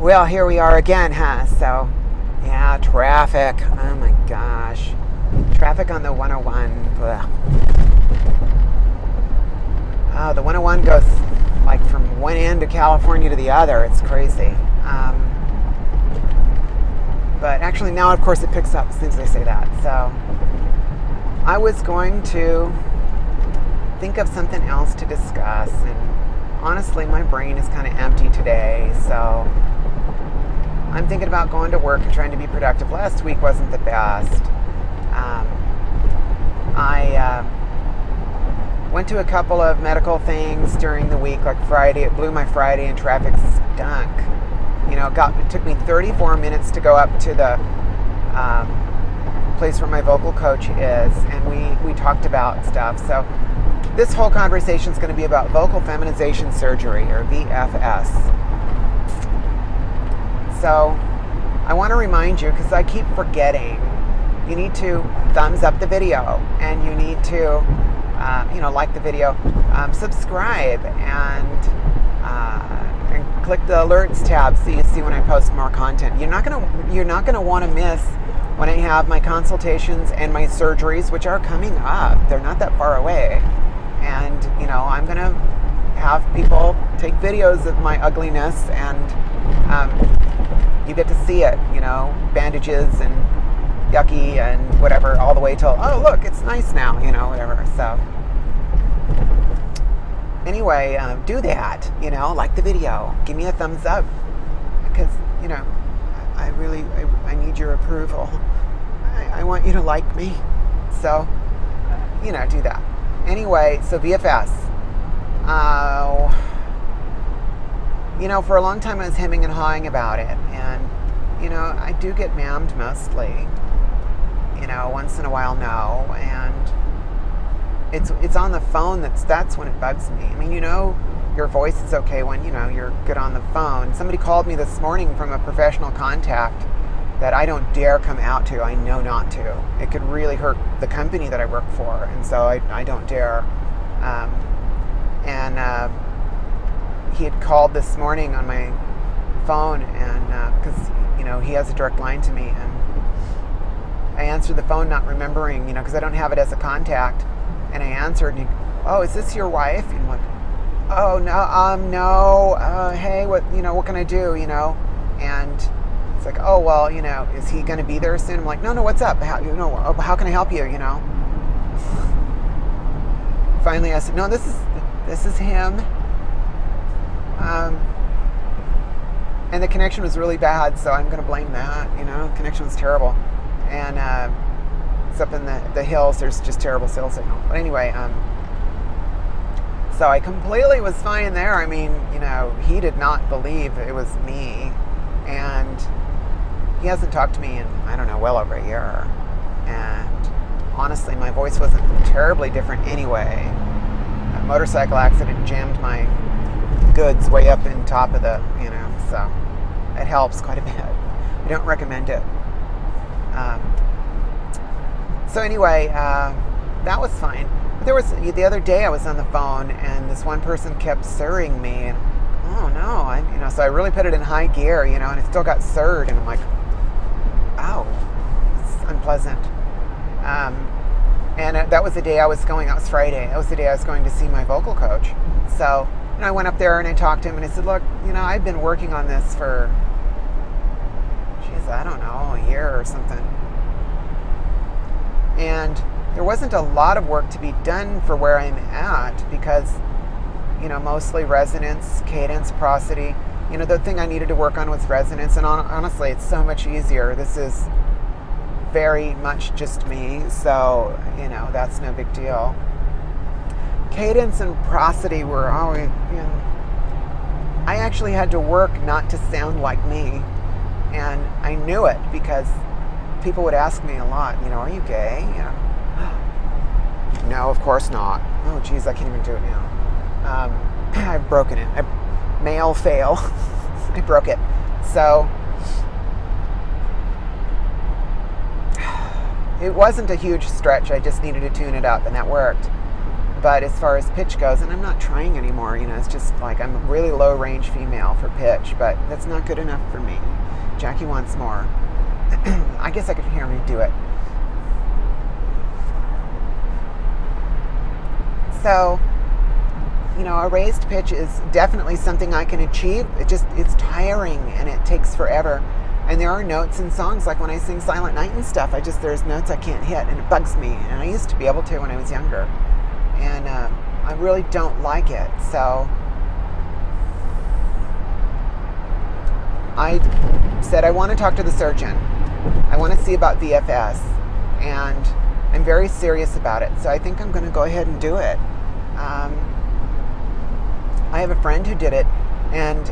Well, here we are again, huh? So, yeah, traffic. Oh my gosh. Traffic on the 101. Ugh. Oh, the 101 goes like from one end of California to the other. It's crazy. But actually now, of course, it picks up as soon as I say that. So I was going to think of something else to discuss. And honestly, my brain is kind of empty today. So I'm thinking about going to work and trying to be productive. Last week wasn't the best. I went to a couple of medical things during the week, like Friday. It blew my Friday and traffic stunk. You know, it took me 34 minutes to go up to the place where my vocal coach is, and we talked about stuff. So this whole conversation is going to be about vocal feminization surgery, or VFS. So I want to remind you, because I keep forgetting, you need to thumbs up the video, and you need to like the video, subscribe, and click the alerts tab so you see when I post more content. You're not gonna want to miss when I have my consultations and my surgeries, which are coming up. They're not that far away, and I'm gonna have people take videos of my ugliness, and you get to see it. Bandages and yucky and whatever, all the way till, oh look, it's nice now, whatever. So anyway, do that, like the video, give me a thumbs up, because I need your approval. I want you to like me, so do that. Anyway, so VFS, for a long time I was hemming and hawing about it, and I do get mammed mostly. Once in a while, no, and it's on the phone that's when it bugs me. I mean, your voice is okay when you're good on the phone. Somebody called me this morning from a professional contact that I don't dare come out to. I know not to. It could really hurt the company that I work for, and so I don't dare. He had called this morning on my phone, and because he has a direct line to me, and I answered the phone not remembering, because I don't have it as a contact. And I answered, and oh, is this your wife? And I'm like, oh, no, hey, what can I do, And it's like, oh, well, is he going to be there soon? I'm like, no, what's up? How can I help you, Finally, I said, no, this is him. And the connection was really bad, so I'm going to blame that, Connection was terrible. And it's up in the hills. There's just terrible cell signal. But anyway, so I completely was fine there. I mean, he did not believe it was me, and he hasn't talked to me in, I don't know, well over a year. And honestly, my voice wasn't terribly different anyway. A motorcycle accident jammed my goods way up in top of the, so it helps quite a bit. I don't recommend it. So anyway, that was fine. But the other day I was on the phone, and this one person kept sirring me, and oh no, so I really put it in high gear, and it still got sirred, and I'm like, ow, it's unpleasant. And that was the day I was Friday. That was the day I was going to see my vocal coach. So I went up there and I talked to him, and I said, look, I've been working on this for, I don't know, a year or something. And there wasn't a lot of work to be done for where I'm at, because, mostly resonance, cadence, prosody. The thing I needed to work on was resonance, and honestly, it's so much easier. This is very much just me, so, that's no big deal. Cadence and prosody were always, I actually had to work not to sound like me. And I knew it, because people would ask me a lot, are you gay? No, of course not. Oh, geez, I can't even do it now. I've broken it. Male fail. I broke it. So it wasn't a huge stretch. I just needed to tune it up, and that worked. But as far as pitch goes, and I'm not trying anymore, it's just like I'm a really low range female for pitch, but that's not good enough for me. Jackie wants more. I guess I could hear me do it. So, a raised pitch is definitely something I can achieve. It's tiring and it takes forever. And there are notes in songs, like when I sing Silent Night and stuff, there's notes I can't hit and it bugs me. And I used to be able to when I was younger. And I really don't like it. So I said I want to talk to the surgeon. I want to see about VFS. And I'm very serious about it. So I think I'm going to go ahead and do it. I have a friend who did it, and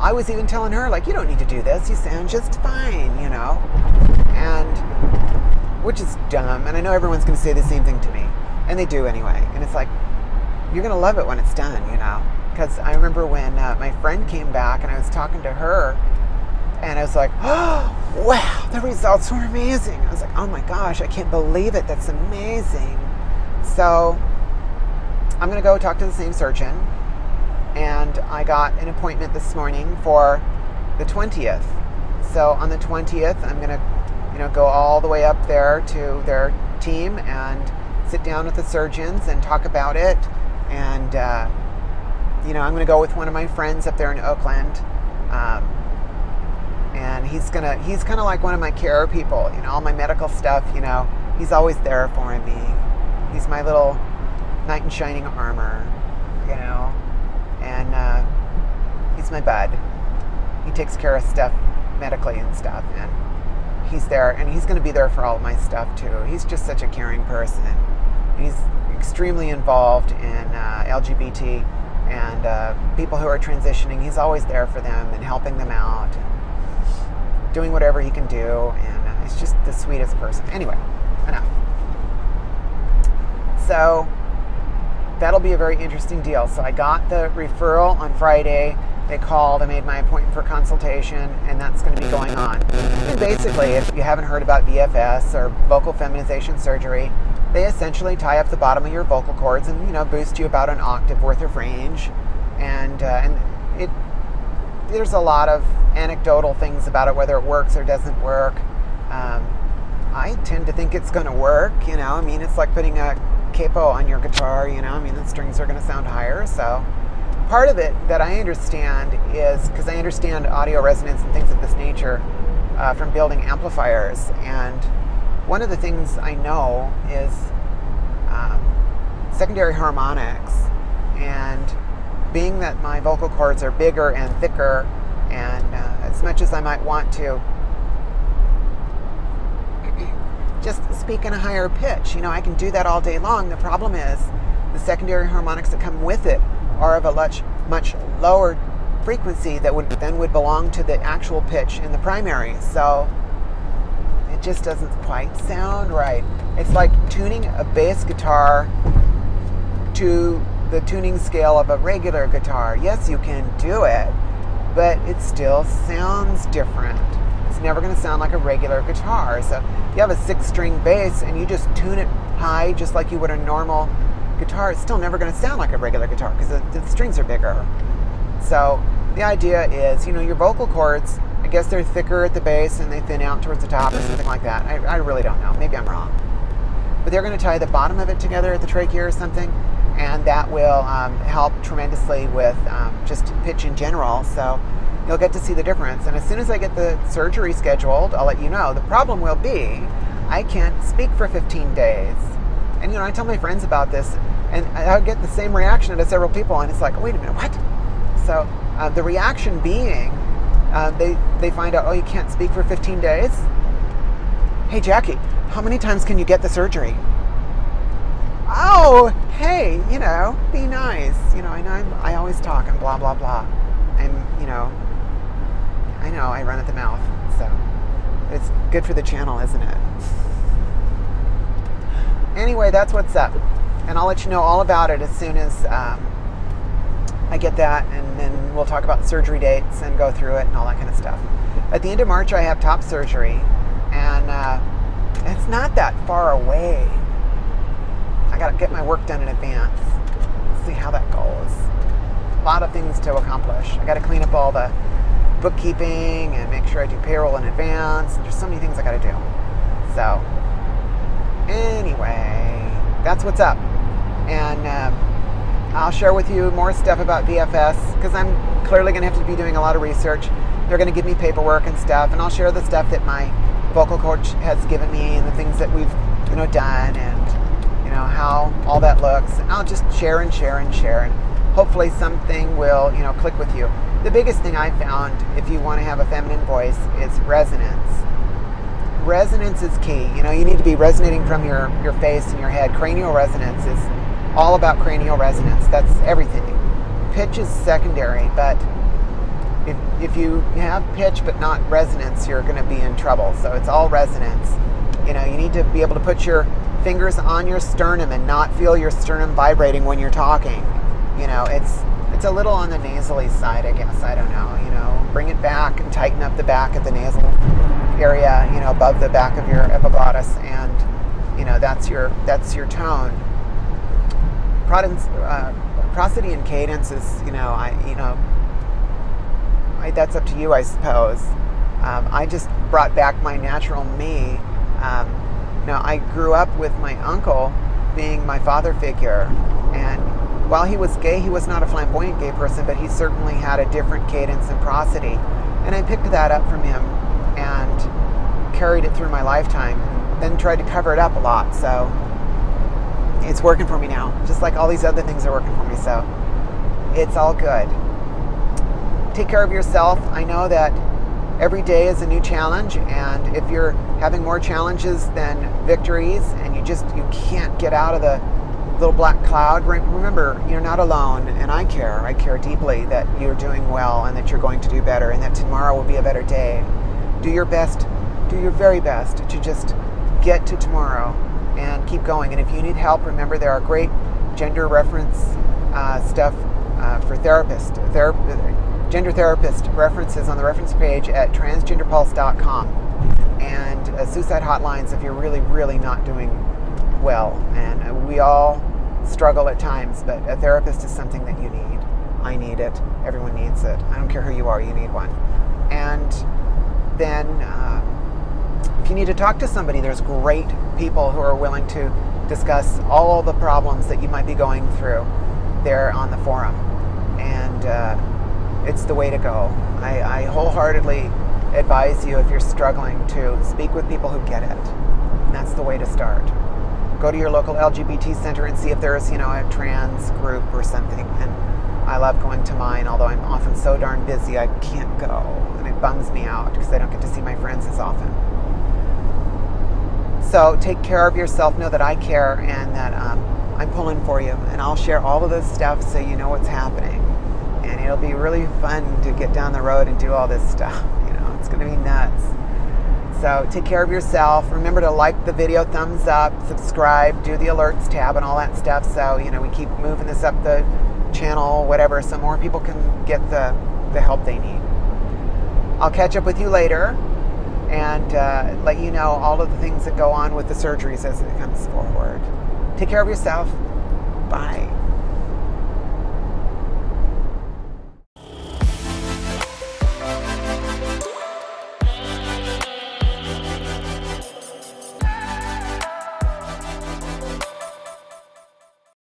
I was even telling her, like, you don't need to do this. You sound just fine, and which is dumb. And I know everyone's going to say the same thing to me, and they do anyway. And it's like, you're going to love it when it's done, because I remember when my friend came back and I was talking to her, and I was like, oh, wow, the results were amazing. I was like, oh my gosh, I can't believe it. That's amazing. So I'm going to go talk to the same surgeon. And I got an appointment this morning for the 20th. So on the 20th, I'm going to, go all the way up there to their team and sit down with the surgeons and talk about it. And, I'm going to go with one of my friends up there in Oakland. And he's kind of like one of my care people, all my medical stuff, he's always there for me. He's my little knight in shining armor, and he's my bud. He takes care of stuff medically and stuff, and he's there, and he's going to be there for all of my stuff too. He's just such a caring person. He's extremely involved in LGBT and people who are transitioning. He's always there for them and helping them out, and doing whatever he can do, and he's just the sweetest person. Anyway, enough. So that'll be a very interesting deal. So I got the referral on Friday. They called, I made my appointment for consultation, and that's going to be going on. And basically, if you haven't heard about VFS or vocal feminization surgery, they essentially tie up the bottom of your vocal cords and, boost you about an octave worth of range. And there's a lot of anecdotal things about it, whether it works or doesn't work. I tend to think it's going to work, it's like putting a capo on your guitar, the strings are going to sound higher. So part of it that I understand is because I understand audio resonance and things of this nature from building amplifiers. And one of the things I know is secondary harmonics. And being that my vocal cords are bigger and thicker, and as much as I might want to just speak in a higher pitch, I can do that all day long. The problem is the secondary harmonics that come with it are of a much lower frequency that would belong to the actual pitch in the primary. So it just doesn't quite sound right. It's like tuning a bass guitar to the tuning scale of a regular guitar. Yes, you can do it, but it still sounds different. It's never going to sound like a regular guitar. So if you have a 6-string bass and you just tune it high just like you would a normal guitar, it's still never going to sound like a regular guitar because the strings are bigger. So the idea is, your vocal cords, I guess they're thicker at the base and they thin out towards the top or something like that. I really don't know. Maybe I'm wrong. But they're going to tie the bottom of it together at the trachea or something, and that will help tremendously with just pitch in general. So you'll get to see the difference. And as soon as I get the surgery scheduled, I'll let you know. The problem will be I can't speak for 15 days. And, I tell my friends about this, and I'll get the same reaction to several people, and it's like, wait a minute, what? So the reaction being, they find out, oh, you can't speak for 15 days? Hey, Jackie, how many times can you get the surgery? Oh, hey, be nice. I know I always talk and blah, blah, blah. And, I know I run at the mouth, so it's good for the channel, isn't it? Anyway, that's what's up. And I'll let you know all about it as soon as I get that, and then we'll talk about surgery dates and go through it and all that kind of stuff. At the end of March, I have top surgery, and it's not that far away. I got to get my work done in advance. See how that goes. A lot of things to accomplish. I got to clean up all the bookkeeping and make sure I do payroll in advance. There's so many things I got to do. So anyway, that's what's up. And I'll share with you more stuff about VFS because I'm clearly going to have to be doing a lot of research. They're going to give me paperwork and stuff, and I'll share the stuff that my vocal coach has given me and the things that we've done, and how all that looks. And I'll just share and share and share, and hopefully something will click with you. The biggest thing I found, if you want to have a feminine voice, is resonance. Resonance is key. You need to be resonating from your face and your head. Cranial resonance is all about cranial resonance. That's everything. Pitch is secondary, but if you have pitch but not resonance, you're going to be in trouble. So it's all resonance. You need to be able to put your fingers on your sternum and not feel your sternum vibrating when you're talking. It's a little on the nasally side, I guess. I don't know. Bring it back and tighten up the back of the nasal area, above the back of your epiglottis, and that's your tone. Prosody and cadence is, that's up to you, I suppose. I just brought back my natural me. I grew up with my uncle being my father figure, and while he was gay, he was not a flamboyant gay person, but he certainly had a different cadence and prosody, and I picked that up from him and carried it through my lifetime, then tried to cover it up a lot. So it's working for me now, just like all these other things are working for me. So it's all good. Take care of yourself. I know that every day is a new challenge, and if you're having more challenges than victories and you can't get out of the little black cloud, remember, you're not alone, and I care deeply that you're doing well and that you're going to do better and that tomorrow will be a better day. Do your best, do your very best to just get to tomorrow and keep going. And if you need help, remember there are great gender reference stuff for therapists, gender therapist references on the reference page at transgenderpulse.com, and suicide hotlines if you're really, really not doing well. And we all struggle at times, but a therapist is something that you need. I need it. Everyone needs it. I don't care who you are, you need one. And then if you need to talk to somebody, there's great people who are willing to discuss all the problems that you might be going through there on the forum. And it's the way to go. I wholeheartally advise you, if you're struggling, to speak with people who get it. And that's the way to start. Go to your local LGBT center and see if there's, a trans group or something. And I love going to mine, although I'm often so darn busy I can't go. And it bums me out because I don't get to see my friends as often. So take care of yourself. Know that I care and that I'm pulling for you. And I'll share all of this stuff so you know what's happening. And it'll be really fun to get down the road and do all this stuff. It's going to be nuts. So take care of yourself. Remember to like the video, thumbs up, subscribe, do the alerts tab and all that stuff. So, we keep moving this up the channel, whatever, so more people can get the help they need. I'll catch up with you later and let you know all of the things that go on with the surgeries as it comes forward. Take care of yourself. Bye.